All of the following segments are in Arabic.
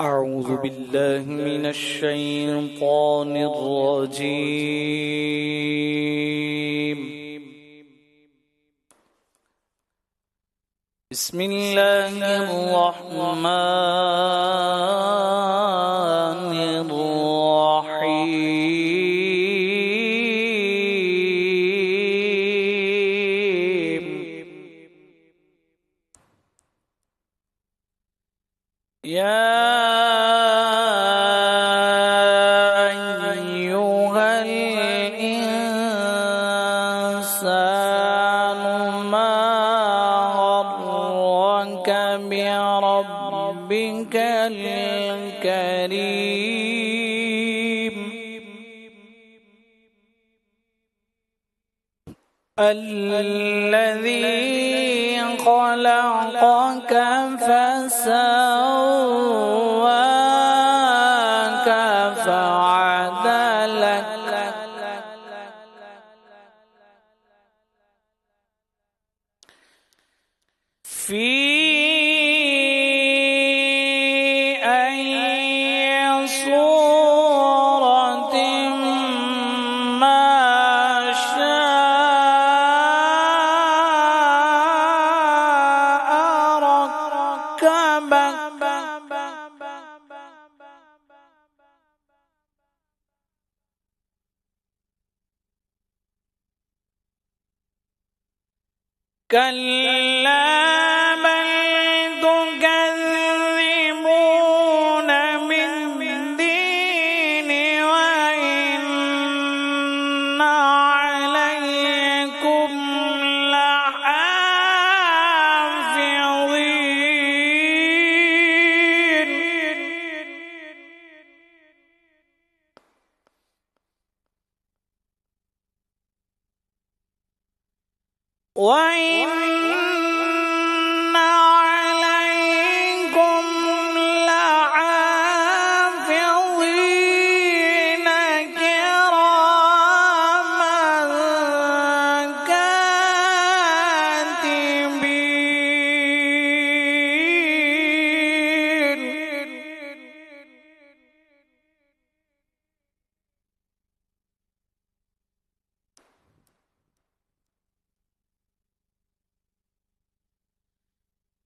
أعوذ بالله من الشيطان الرجيم. بسم الله الرحمن الرحيم. يا أيها الإنسان ما غرك بربك الكريم الذي خلقك فسواك فعدلك في أي صورة ما شاء ركبك كلا بل تكذبون بالدين وإن عليكم لحافظين وإن عليكم لحافظين كراما كاتبين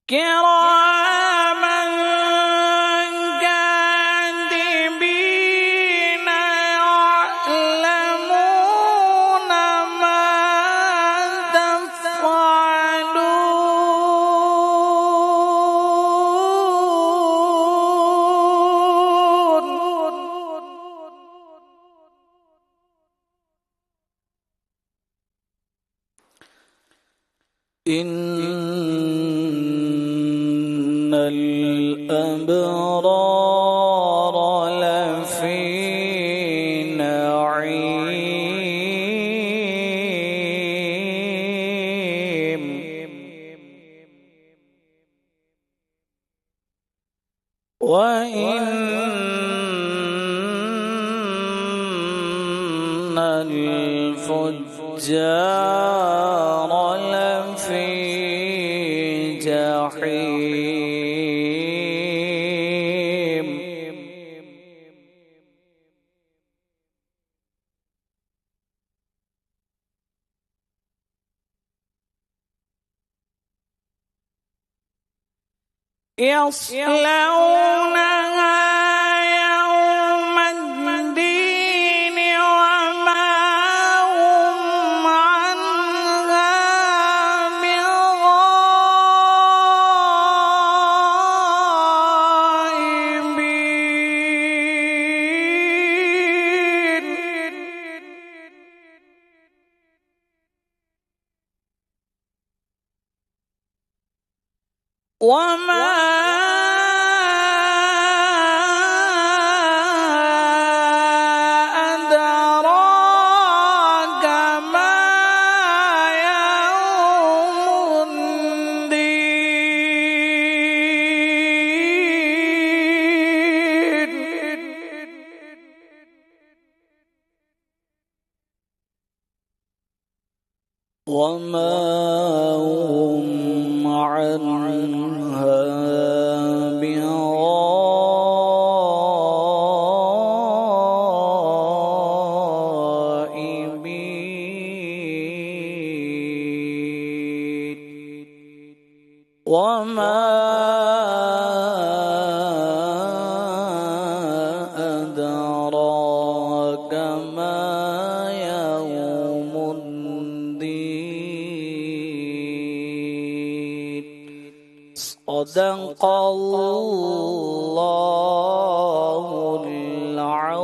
كراما كاتبين يعلمون ما تفعلون إن الأبرار لفي نعيم وإن الفجار لفي جحيم يصلونها يوم الدين وما هم عنها بغائبين وما أدراك ما يوم الدين وما هم عنها بغائبين وما أدراك ما يوم الدين صدق الله العظيم.